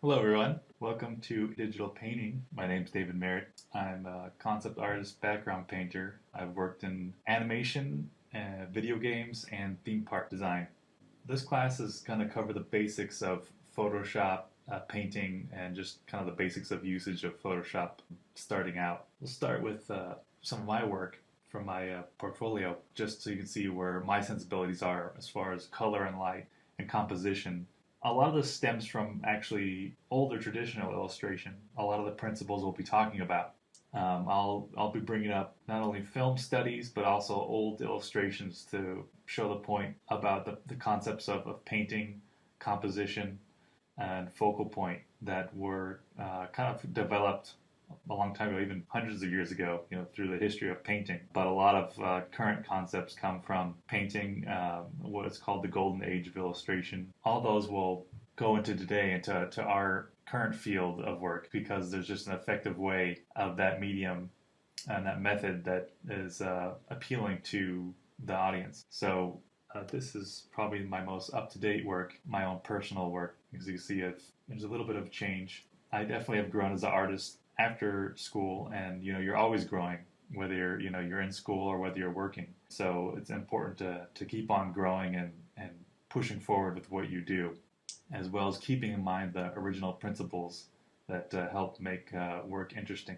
Hello, everyone. Welcome to Digital Painting. My name is David Merritt. I'm a concept artist, background painter. I've worked in animation, video games, and theme park design. This class is going to cover the basics of Photoshop, painting, and just kind of the basics of usage of Photoshop starting out. We'll start with some of my work from my portfolio, just so you can see where my sensibilities are as far as color and light and composition. A lot of this stems from actually older traditional illustration. A lot of the principles we'll be talking about. I'll be bringing up not only film studies but also old illustrations to show the point about the concepts of painting, composition, and focal point that were kind of developed a long time ago, even hundreds of years ago, through the history of painting. But a lot of current concepts come from painting, what is called the golden age of illustration. All those will go into today, into our current field of work, because there's just an effective way of that medium and that method that is appealing to the audience. So this is probably my most up-to-date work, my own personal work. As you can see, there's a little bit of change. I definitely have grown as an artist after school, and you're always growing, whether you're in school or whether you're working. So it's important to keep on growing and pushing forward with what you do, as well as keeping in mind the original principles that help make work interesting.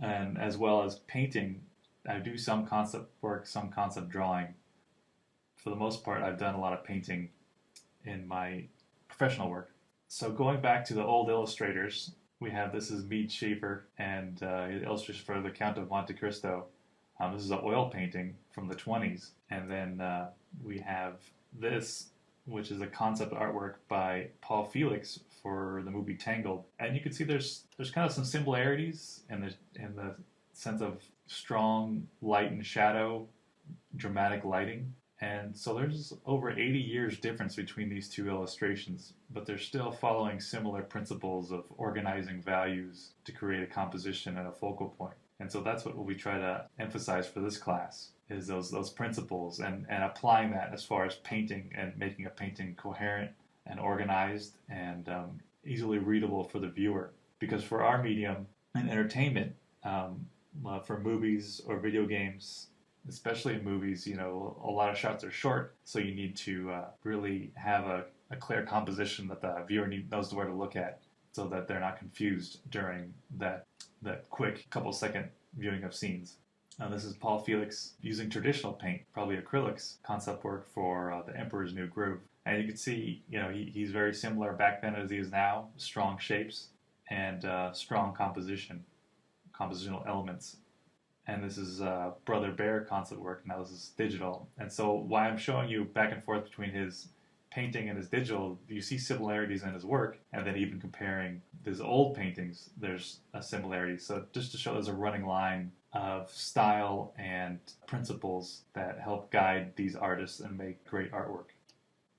And as well as painting, I do some concept work, some concept drawing. For the most part, I've done a lot of painting in my professional work. So going back to the old illustrators, we have, this is Mead Schaefer, and illustration for the Count of Monte Cristo. This is an oil painting from the 20s. And then we have this, which is a concept artwork by Paul Felix for the movie Tangled. And you can see there's kind of some similarities in the sense of strong light and shadow, dramatic lighting. And so there's over 80 years difference between these two illustrations, but they're still following similar principles of organizing values to create a composition and a focal point. And so that's what we try to emphasize for this class, is those principles and applying that as far as painting and making a painting coherent and organized and easily readable for the viewer. Because for our medium and entertainment, for movies or video games, especially in movies, a lot of shots are short, so you need to really have a clear composition that the viewer knows where to look at, so that they're not confused during that quick couple second viewing of scenes. This is Paul Felix using traditional paint, probably acrylics, concept work for The Emperor's New Groove. And you can see, he's very similar back then as he is now, strong shapes and strong compositional elements. And this is Brother Bear concept work. Now this is digital. And so why I'm showing you back and forth between his painting and his digital, you see similarities in his work, and then even comparing his old paintings, there's a similarity. So just to show there's a running line of style and principles that help guide these artists and make great artwork.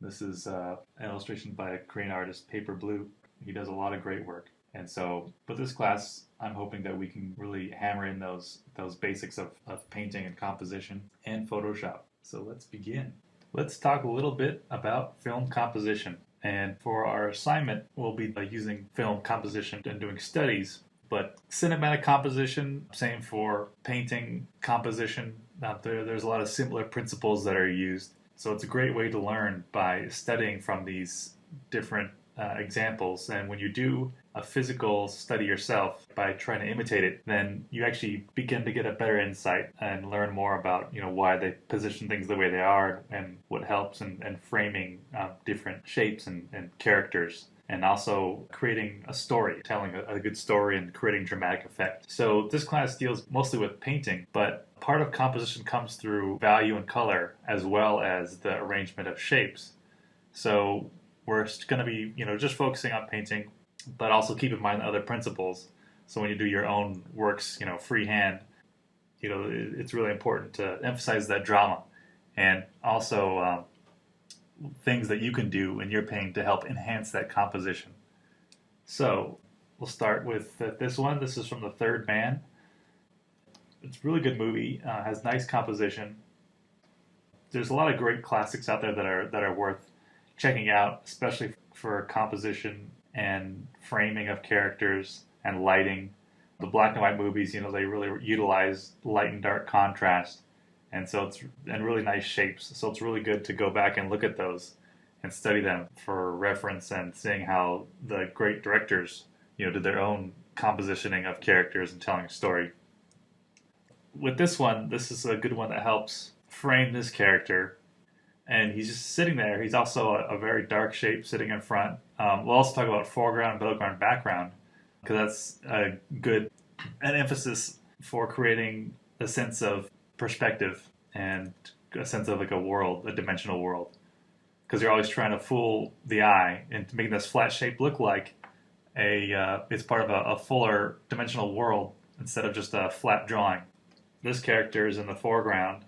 This is an illustration by a Korean artist, Paper Blue. He does a lot of great work. And so, with this class, I'm hoping that we can really hammer in those basics of painting and composition and Photoshop. So let's begin. Let's talk a little bit about film composition. And for our assignment, we'll be using film composition and doing studies. But cinematic composition, same for painting composition. There's a lot of similar principles that are used. So it's a great way to learn by studying from these different examples. And when you do a physical study yourself by trying to imitate it, then you actually begin to get a better insight and learn more about why they position things the way they are and what helps in framing different shapes and characters, and also creating a story, telling a good story and creating dramatic effect. So this class deals mostly with painting, but part of composition comes through value and color as well as the arrangement of shapes. So we're going to be just focusing on painting, but also keep in mind other principles. So when you do your own works, freehand, it's really important to emphasize that drama, and also things that you can do in your painting to help enhance that composition. So we'll start with this one. This is from The Third Man. It's a really good movie. Has nice composition. There's a lot of great classics out there that are worth checking out, especially for composition and framing of characters and lighting. The black and white movies, they really utilize light and dark contrast, and so it's and really nice shapes. So it's really good to go back and look at those and study them for reference and seeing how the great directors, did their own compositioning of characters and telling a story. With this one, this is a good one that helps frame this character. And he's just sitting there. He's also a very dark shape sitting in front. We'll also talk about foreground, middle ground, background, because that's an emphasis for creating a sense of perspective and a sense of like a world, a dimensional world. Because you're always trying to fool the eye into making this flat shape look like it's part of a fuller dimensional world instead of just a flat drawing. This character is in the foreground.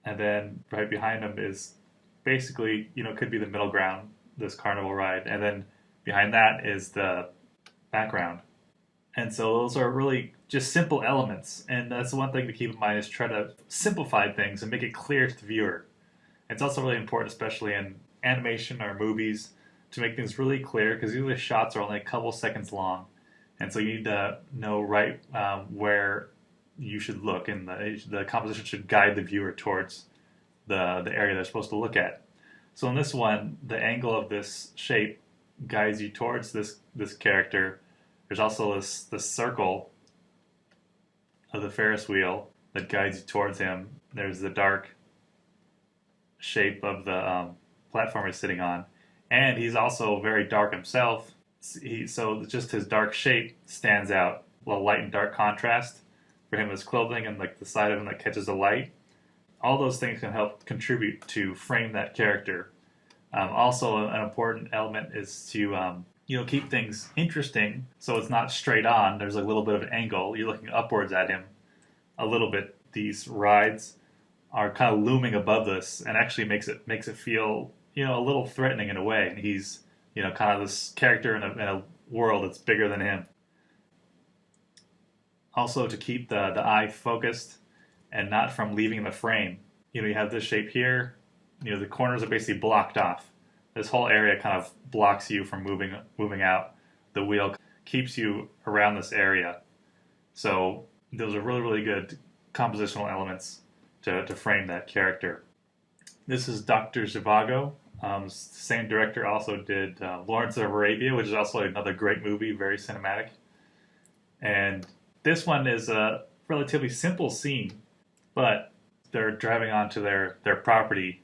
And then right behind him is basically, could be the middle ground, this carnival ride. And then behind that is the background. And so those are really just simple elements. And that's one thing to keep in mind is try to simplify things and make it clear to the viewer. It's also really important, especially in animation or movies, to make things really clear because usually shots are only a couple seconds long. And so you need to know right where you should look, and the composition should guide the viewer towards the area they're supposed to look at. So in this one, the angle of this shape guides you towards this character. There's also this circle of the Ferris wheel that guides you towards him. There's the dark shape of the platform he's sitting on, and he's also very dark himself. So just his dark shape stands out. Light and dark contrast for him, his clothing and like the side of him that catches the light. All those things can help contribute to frame that character. Also, an important element is to keep things interesting, so it's not straight on. There's a little bit of an angle. You're looking upwards at him a little bit. These rides are kind of looming above this, and actually makes it feel a little threatening in a way. And he's kind of this character in a world that's bigger than him. Also, to keep the eye focused and not from leaving the frame, you have this shape here. The corners are basically blocked off. This whole area kind of blocks you from moving out. The wheel keeps you around this area. So those are really, really good compositional elements to frame that character. This is Dr. Zhivago. Same director also did Lawrence of Arabia, which is also another great movie, very cinematic. And this one is a relatively simple scene, but they're driving onto their property.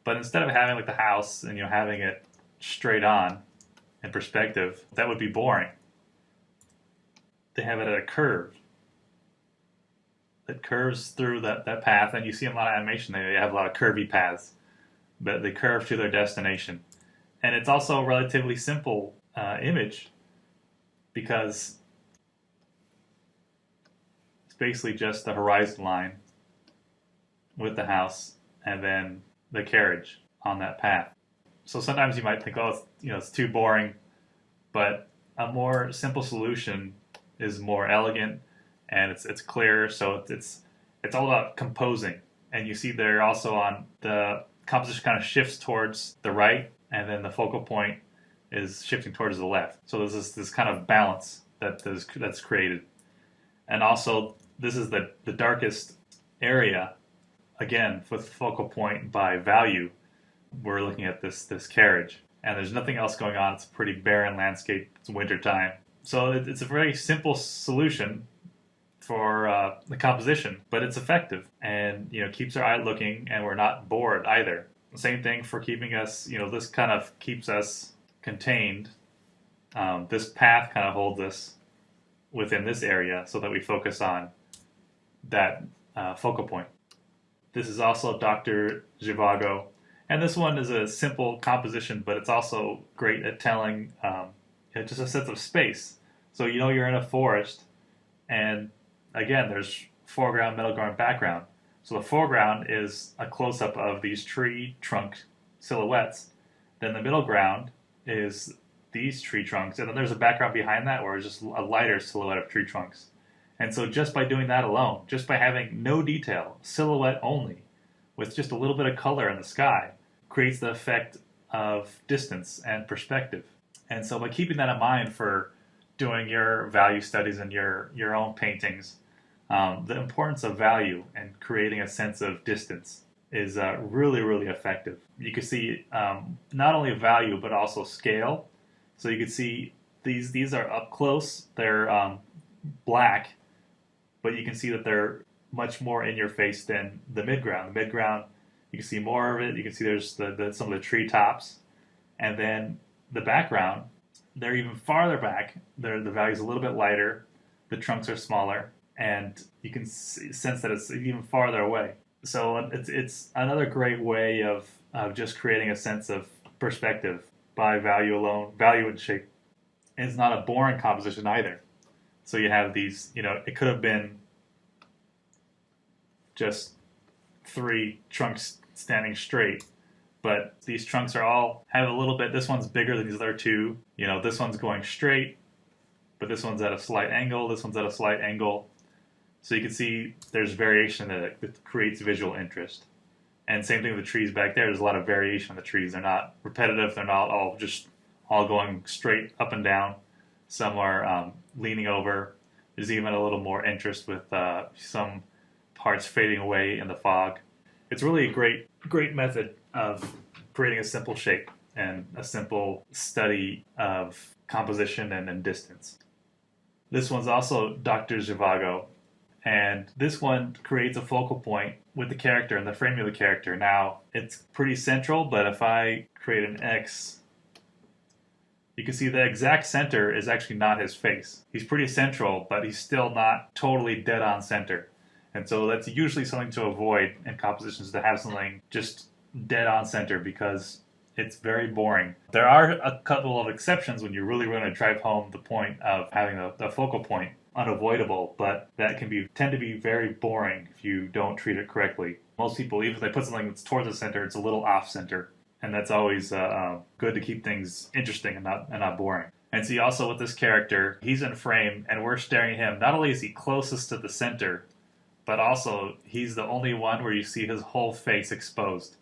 But instead of having like the house and having it straight on in perspective, that would be boring. They have it at a curve. It curves through that path, and you see in a lot of animation they have a lot of curvy paths, but they curve to their destination. And it's also a relatively simple image because it's basically just the horizon line with the house and then the carriage on that path. So sometimes you might think, oh, it's too boring, but a more simple solution is more elegant and it's clearer. So it's all about composing. And you see there also on the composition kind of shifts towards the right, and then the focal point is shifting towards the left. So there's this kind of balance that's created. And also, this is the darkest area, again, with focal point by value. We're looking at this carriage, and there's nothing else going on. It's a pretty barren landscape. It's winter time. So it's a very simple solution for the composition, but it's effective and keeps our eye looking, and we're not bored either. Same thing for keeping us, this kind of keeps us contained. This path kind of holds us within this area so that we focus on that focal point. This is also Dr. Zhivago, and this one is a simple composition, but it's also great at telling just a sense of space. So you're in a forest, and again, there's foreground, middle ground, background. So the foreground is a close-up of these tree trunk silhouettes. Then the middle ground is these tree trunks, and then there's a background behind that where it's just a lighter silhouette of tree trunks. And so just by doing that alone, just by having no detail, silhouette only, with just a little bit of color in the sky, creates the effect of distance and perspective. And so by keeping that in mind for doing your value studies and your own paintings, the importance of value and creating a sense of distance is really, really effective. You can see not only value but also scale. So you can see these are up close. They're black, but you can see that they're much more in your face than the midground. The midground, you can see more of it. You can see there's some of the tree tops, and then the background, they're even farther back. The value's a little bit lighter. The trunks are smaller, and you can sense that it's even farther away. So it's another great way of just creating a sense of perspective by value alone, value and shape. And it's not a boring composition either. So you have these, it could have been just 3 trunks standing straight, but these trunks are all have a little bit, this one's bigger than these other 2. This one's going straight, but this one's at a slight angle, this one's at a slight angle. So you can see there's variation that creates visual interest. And same thing with the trees back there. There's a lot of variation in the trees. They're not repetitive. They're not all going straight up and down. Some are leaning over. There's even a little more interest with some parts fading away in the fog. It's really a great method of creating a simple shape and a simple study of composition and distance. This one's also Dr. Zhivago. And this one creates a focal point with the character and the framing of the character. Now, it's pretty central, but if I create an X, you can see the exact center is actually not his face. He's pretty central, but he's still not totally dead on center. And so that's usually something to avoid in compositions, to have something just dead on center, because it's very boring. There are a couple of exceptions when you really want to drive home the point of having the focal point unavoidable, but that can tend to be very boring if you don't treat it correctly. Most people, even if they put something that's towards the center, it's a little off center, and that's always good to keep things interesting and not boring. And see, also with this character, he's in frame, and we're staring at him. Not only is he closest to the center, but also he's the only one where you see his whole face exposed,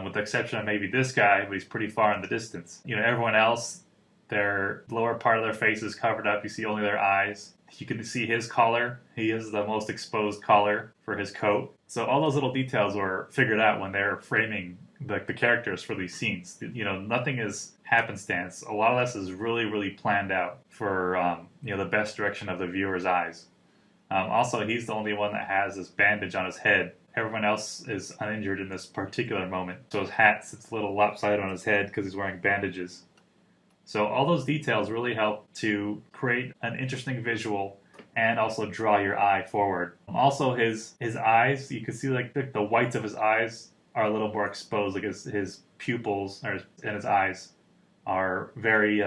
with the exception of maybe this guy, but he's pretty far in the distance. Everyone else, their lower part of their face is covered up. You see only their eyes. You can see his collar. He is the most exposed collar for his coat. So all those little details were figured out when they're framing the characters for these scenes. Nothing is happenstance. A lot of this is really, really planned out for the best direction of the viewer's eyes. Also, he's the only one that has this bandage on his head. Everyone else is uninjured in this particular moment. So his hat sits a little lopsided on his head because he's wearing bandages. So all those details really help to create an interesting visual and also draw your eye forward. Also, his eyes, you can see like the whites of his eyes are a little more exposed. Like his pupils and his eyes are very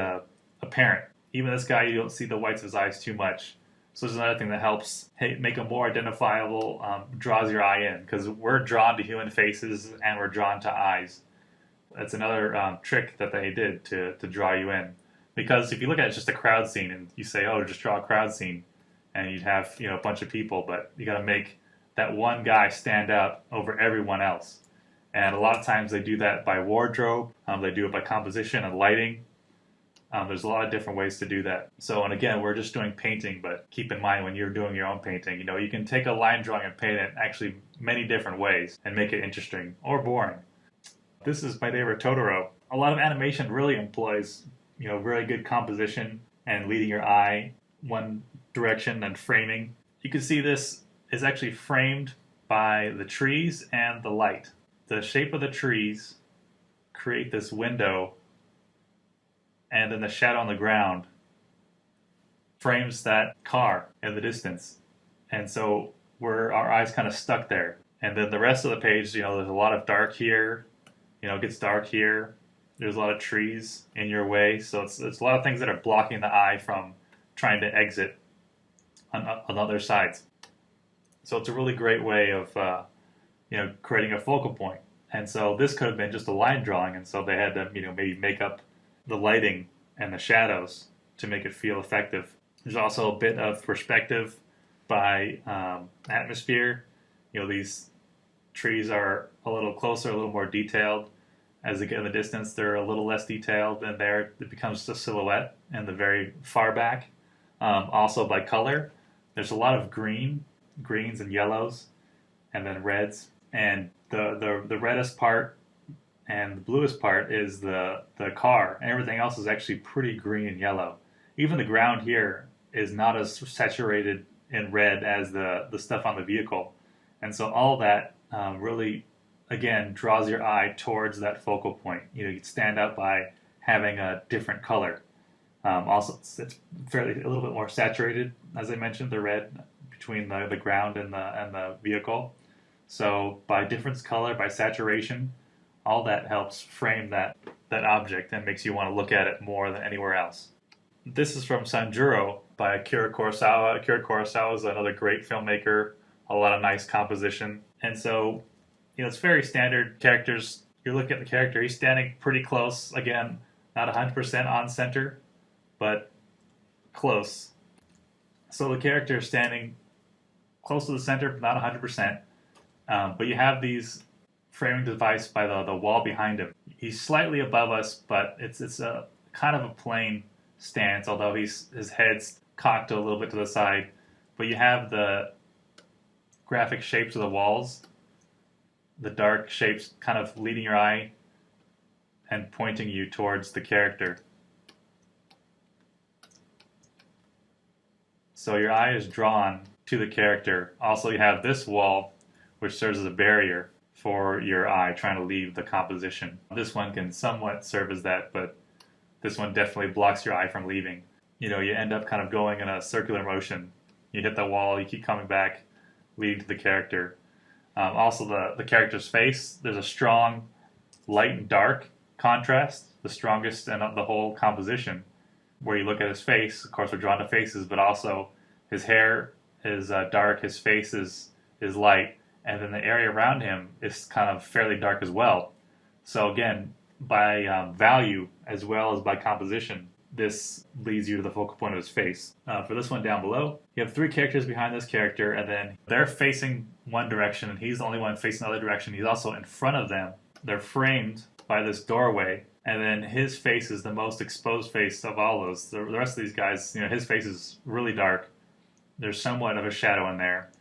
apparent. Even this guy, you don't see the whites of his eyes too much. So there's another thing that helps make them more identifiable, draws your eye in, because we're drawn to human faces and we're drawn to eyes. That's another trick that they did to draw you in. Because if you look at it, it's just a crowd scene, and you say, oh, just draw a crowd scene, and you'd have a bunch of people, but you got to make that one guy stand out over everyone else. And a lot of times they do that by wardrobe. They do it by composition and lighting. There's a lot of different ways to do that. So, and again, we're just doing painting, but keep in mind when you're doing your own painting, you can take a line drawing and paint it actually many different ways and make it interesting or boring. This is my neighbor Totoro. A lot of animation really employs, really good composition and leading your eye one direction and framing. You can see this is actually framed by the trees and the light. The shape of the trees create this window, and then the shadow on the ground frames that car in the distance. And so our eyes kind of stuck there. And then the rest of the page, there's a lot of dark here. It gets dark here. There's a lot of trees in your way. So it's a lot of things that are blocking the eye from trying to exit on other sides. So it's a really great way of creating a focal point. And so this could have been just a line drawing, and so they had to maybe make up the lighting and the shadows to make it feel effective. There's also a bit of perspective by atmosphere. These trees are a little closer, a little more detailed, As they get in the distance, they're a little less detailed, and there it becomes just a silhouette in the very far back. Also by color, there's a lot of greens and yellows, and then reds. And the reddest part and the bluest part is the car, and everything else is actually pretty green and yellow. Even the ground here is not as saturated in red as the stuff on the vehicle. And so all that really, again, draws your eye towards that focal point. You stand out by having a different color. Also, it's fairly a little bit more saturated, as I mentioned, the red between the ground and the vehicle. So by difference color, by saturation, all that helps frame that object and makes you want to look at it more than anywhere else. This is from Sanjuro by Akira Kurosawa. Akira Kurosawa is another great filmmaker, a lot of nice composition. And so, it's very standard characters. You're looking at the character, he's standing pretty close. Again, not 100% on center, but close. So the character is standing close to the center, but not 100%. But you have these framing device by the wall behind him. He's slightly above us, but it's a kind of a plane stance, although his head's cocked a little bit to the side. But you have the graphic shapes of the walls, the dark shapes kind of leading your eye and pointing you towards the character. So your eye is drawn to the character. Also, you have this wall, which serves as a barrier for your eye trying to leave the composition. This one can somewhat serve as that, but this one definitely blocks your eye from leaving. You end up kind of going in a circular motion. You hit the wall, you keep coming back, leading to the character. Also, the character's face, there's a strong light and dark contrast, the strongest in the whole composition. Where you look at his face, of course we're drawn to faces, but also his hair is dark, his face is light, and then the area around him is kind of fairly dark as well. So again, by value as well as by composition, this leads you to the focal point of his face. For this one down below, you have three characters behind this character, and then they're facing one direction, and he's the only one facing the other direction. He's also in front of them. They're framed by this doorway, and then his face is the most exposed face of all those. The rest of these guys, his face is really dark. There's somewhat of a shadow in there.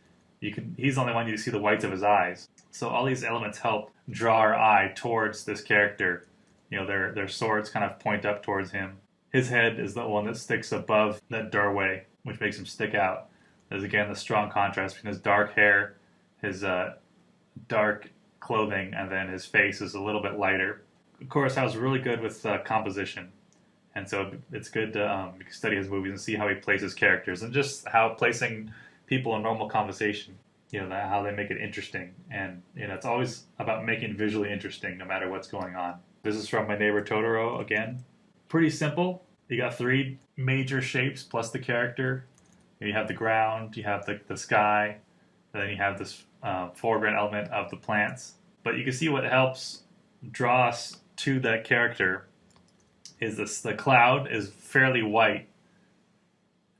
He's the only one you see the whites of his eyes. So all these elements help draw our eye towards this character. Their swords kind of point up towards him. His head is the one that sticks above that doorway, which makes him stick out. There's again the strong contrast between his dark hair, his dark clothing, and then his face is a little bit lighter. Kurosawa's really good with composition, and so it's good to study his movies and see how he places characters and just how placing people in normal conversation, how they make it interesting. And it's always about making visually interesting no matter what's going on. This is from My Neighbor Totoro again. Pretty simple. You got three major shapes plus the character. You have the ground, you have the sky, and then you have this foreground element of the plants. But you can see what helps draw us to that character is the cloud is fairly white,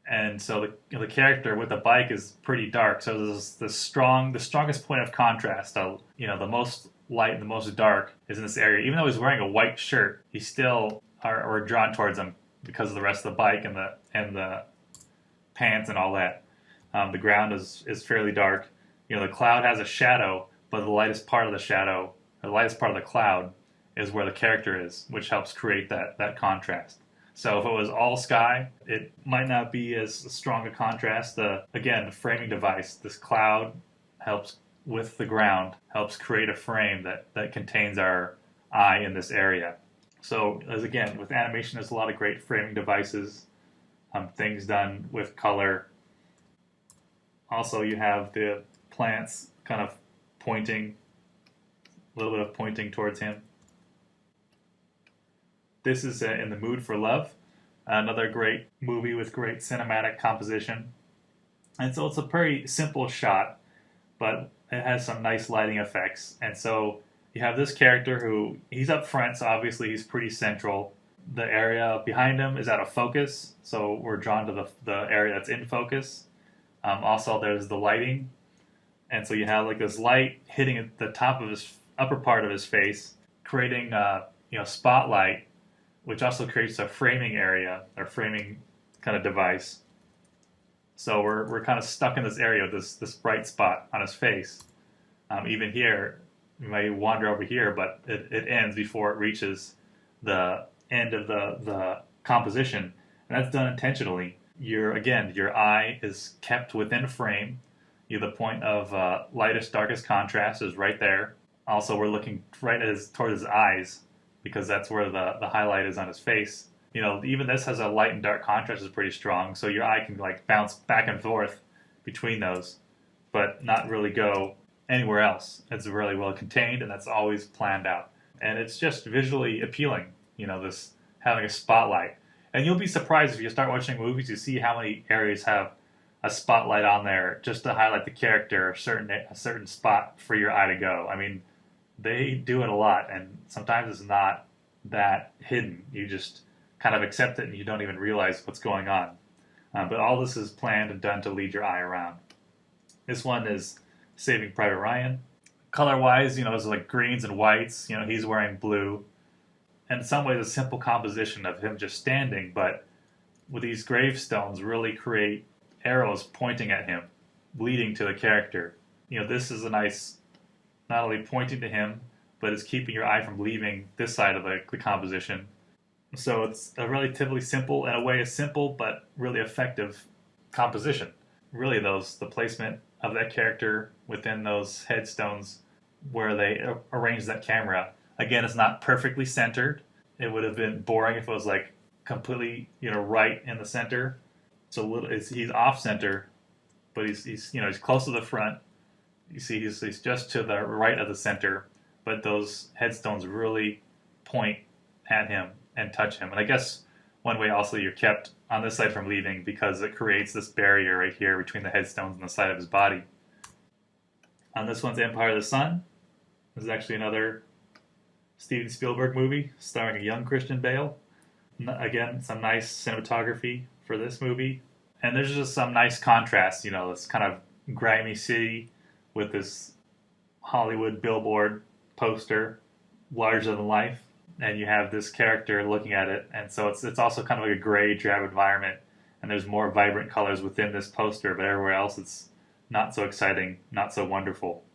and so the character with the bike is pretty dark. So there's the strongest point of contrast. The most light and the most dark is in this area. Even though he's wearing a white shirt, he still are drawn towards him because of the rest of the bike and the pants and all that. The ground is fairly dark. The cloud has a shadow, but the lightest part of the cloud is where the character is, which helps create that contrast. So if it was all sky, it might not be as strong a contrast. Again, the framing device, this cloud helps with the ground, helps create a frame that contains our eye in this area. So again, with animation, there's a lot of great framing devices, things done with color. Also, you have the plants kind of pointing, a little bit of pointing towards him. This is In the Mood for Love, another great movie with great cinematic composition. And so it's a very simple shot, but it has some nice lighting effects. And so you have this character who, he's up front, so obviously he's pretty central. The area behind him is out of focus, so we're drawn to the area that's in focus. Also, there's the lighting. And so you have like this light hitting at the top of his upper part of his face, creating spotlight, which also creates a framing area or framing kind of device. So we're kind of stuck in this area with this bright spot on his face. Even here, you may wander over here, but it ends before it reaches the end of the composition, and that's done intentionally. Your eye is kept within frame. The point of lightest darkest contrast is right there. Also, we're looking right towards his eyes because that's where the highlight is on his face. Even this has a light and dark contrast is pretty strong, so your eye can like bounce back and forth between those, but not really go anywhere else. It's really well contained, and that's always planned out. And it's just visually appealing, this having a spotlight. And you'll be surprised if you start watching movies, you see how many areas have a spotlight on there just to highlight the character, a certain spot for your eye to go. I mean, they do it a lot, and sometimes it's not that hidden. You just kind of accept it, and you don't even realize what's going on. But all this is planned and done to lead your eye around. This one is Saving Private Ryan. Color-wise, it's like greens and whites. He's wearing blue. And in some ways, a simple composition of him just standing, but with these gravestones really create arrows pointing at him, leading to the character. This is a nice, not only pointing to him, but it's keeping your eye from leaving this side of the composition. So it's a relatively simple, in a way, a simple but really effective composition. Really, the placement of that character within those headstones where they arrange that camera. Again, it's not perfectly centered. It would have been boring if it was like completely, right in the center. So he's off center, but he's close to the front. You see, he's just to the right of the center, but those headstones really point at him and touch him. And I guess one way also you're kept on this side from leaving because it creates this barrier right here between the headstones and the side of his body. On this one's Empire of the Sun. This is actually another Steven Spielberg movie starring a young Christian Bale. Again, some nice cinematography for this movie. And there's just some nice contrast, this kind of grimy city with this Hollywood billboard poster, larger than life. And you have this character looking at it, and so it's also kind of like a gray, drab environment, and there's more vibrant colors within this poster, but everywhere else it's not so exciting, not so wonderful.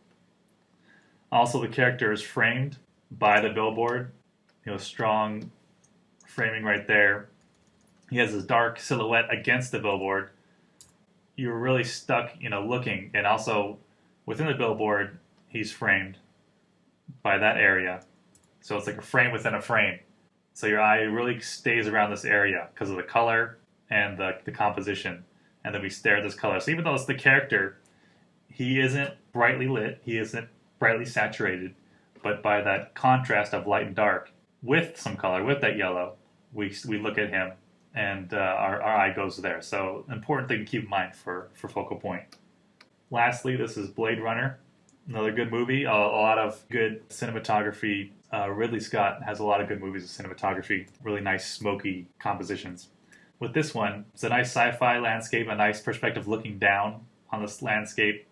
Also, the character is framed by the billboard, strong framing right there. He has this dark silhouette against the billboard. You're really stuck, looking, and also within the billboard, he's framed by that area. So it's like a frame within a frame. So your eye really stays around this area because of the color and the composition. And then we stare at this color. So even though it's the character, he isn't brightly lit, he isn't brightly saturated, but by that contrast of light and dark, with some color, with that yellow, we look at him and our eye goes there. So important thing to keep in mind for focal point. Lastly, this is Blade Runner. Another good movie, a lot of good cinematography. Ridley Scott has a lot of good movies with cinematography, really nice smoky compositions. With this one, it's a nice sci-fi landscape, a nice perspective looking down on this landscape.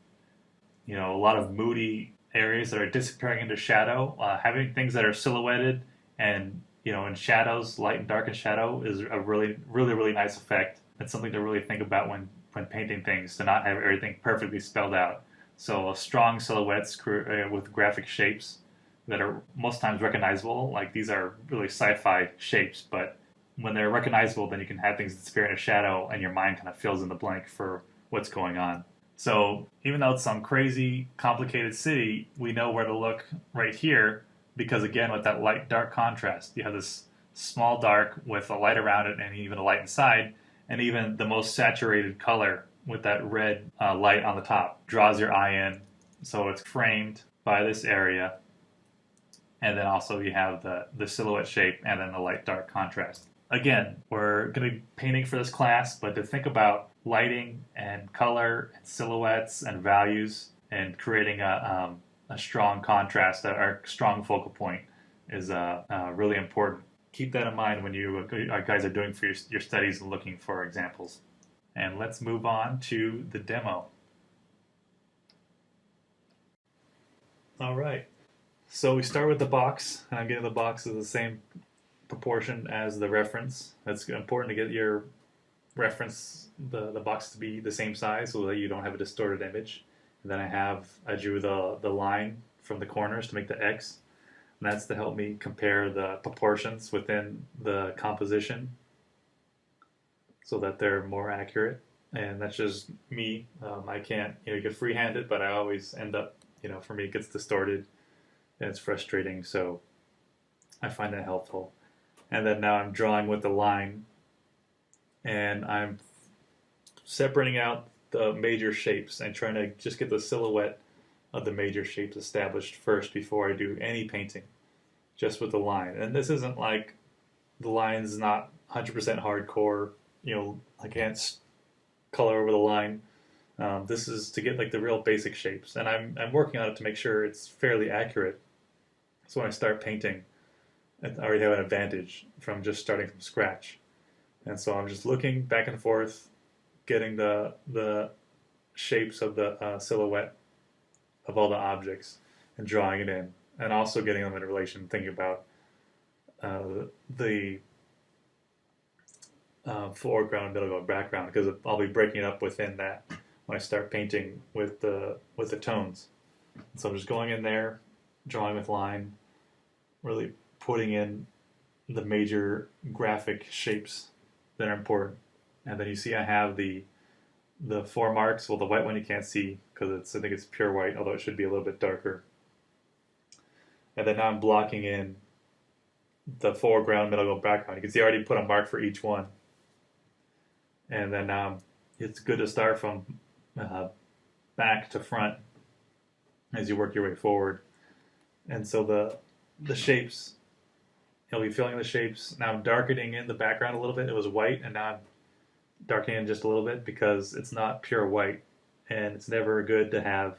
A lot of moody areas that are disappearing into shadow. Having things that are silhouetted and, in shadows, light and dark and shadow is a really, really, really nice effect. It's something to really think about when painting things, to not have everything perfectly spelled out. So strong silhouettes with graphic shapes that are most times recognizable. Like these are really sci-fi shapes, but when they're recognizable, then you can have things disappear in a shadow and your mind kind of fills in the blank for what's going on. So even though it's some crazy, complicated city, we know where to look right here because, again, with that light-dark contrast, you have this small dark with a light around it and even a light inside, and even the most saturated color with that red light on the top draws your eye in. So it's framed by this area. And then also you have the silhouette shape and then the light-dark contrast. Again, we're going to be painting for this class, but to think about lighting and color and silhouettes and values and creating a strong contrast, a strong focal point is really important. Keep that in mind when you guys are doing for your studies and looking for examples. And let's move on to the demo. All right. So we start with the box, and I'm getting the box of the same proportion as the reference. It's important to get your reference, the box to be the same size so that you don't have a distorted image. And then I drew the line from the corners to make the X. And that's to help me compare the proportions within the composition so that they're more accurate. And that's just me. I can't, you can freehand it, but I always end up, for me it gets distorted and it's frustrating. So I find that helpful. And then now I'm drawing with the line and I'm separating out the major shapes and trying to just get the silhouette of the major shapes established first before I do any painting, just with the line. And this isn't like the line's not 100% hardcore, I can't color over the line. This is to get like the real basic shapes, and I'm working on it to make sure it's fairly accurate. So when I start painting, I already have an advantage from just starting from scratch. And so I'm just looking back and forth, getting the shapes of the silhouette of all the objects and drawing it in, and also getting them in relation, thinking about the foreground, middle, and background, because I'll be breaking it up within that when I start painting with the tones. So I'm just going in there, drawing with line, really putting in the major graphic shapes that are important. And then you see I have the 4 marks. Well, the white one you can't see because I think it's pure white, although it should be a little bit darker. And then now I'm blocking in the foreground, middle, and background. You can see I already put a mark for each one. And then it's good to start from back to front as you work your way forward. And so the shapes, you'll be filling the shapes. Now I'm darkening in the background a little bit. It was white, and now I'm darkening in just a little bit because it's not pure white, and it's never good to have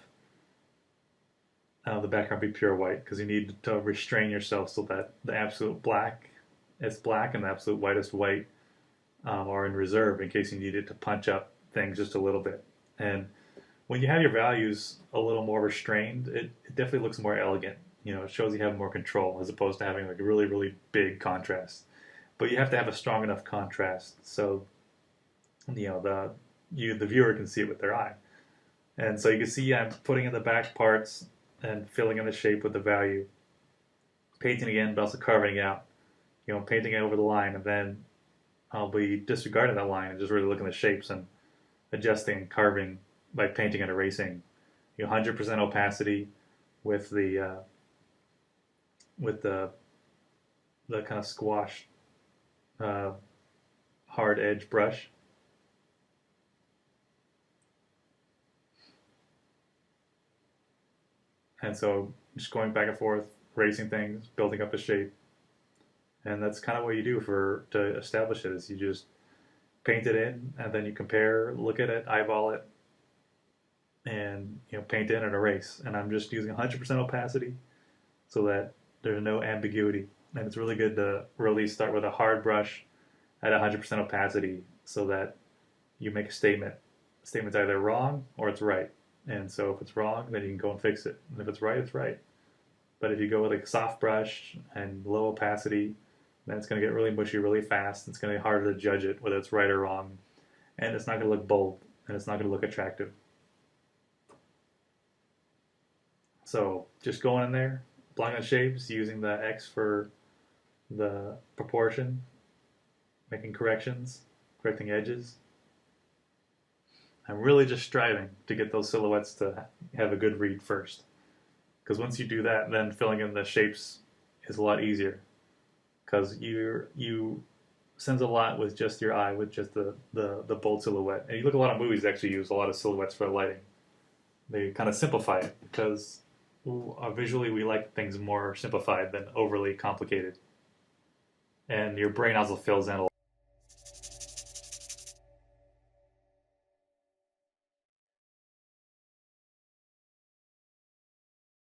the background be pure white, because you need to restrain yourself so that the absolute black is black and the absolute whitest white are in reserve in case you need it to punch up things just a little bit. And when you have your values a little more restrained, it definitely looks more elegant. It shows you have more control as opposed to having like a really, really big contrast. But you have to have a strong enough contrast so the viewer can see it with their eye. And so you can see I'm putting in the back parts and filling in the shape with the value, painting again, but also carving it out. Painting it over the line, and then I'll be disregarding that line and just really looking at the shapes and adjusting and carving by painting and erasing. 100% opacity with the kind of squashed hard edge brush. And so just going back and forth, erasing things, building up a shape. And that's kind of what you do to establish it, is you just paint it in, and then you compare, look at it, eyeball it, and paint in and erase. And I'm just using 100% opacity so that there's no ambiguity. And it's really good to really start with a hard brush at 100% opacity so that you make a statement. The statement's either wrong or it's right. And so if it's wrong, then you can go and fix it. And if it's right, it's right. But if you go with a soft brush and low opacity, then it's going to get really mushy really fast. It's going to be harder to judge it, whether it's right or wrong. And it's not going to look bold, and it's not going to look attractive. So just going in there, blocking the shapes, using the X for the proportion, making corrections, correcting edges. I'm really just striving to get those silhouettes to have a good read first. Because once you do that, then filling in the shapes is a lot easier. Because you sense a lot with just your eye, with just the bold silhouette. And you look at a lot of movies that actually use a lot of silhouettes for lighting. They kind of simplify it because visually we like things more simplified than overly complicated. And your brain also fills in a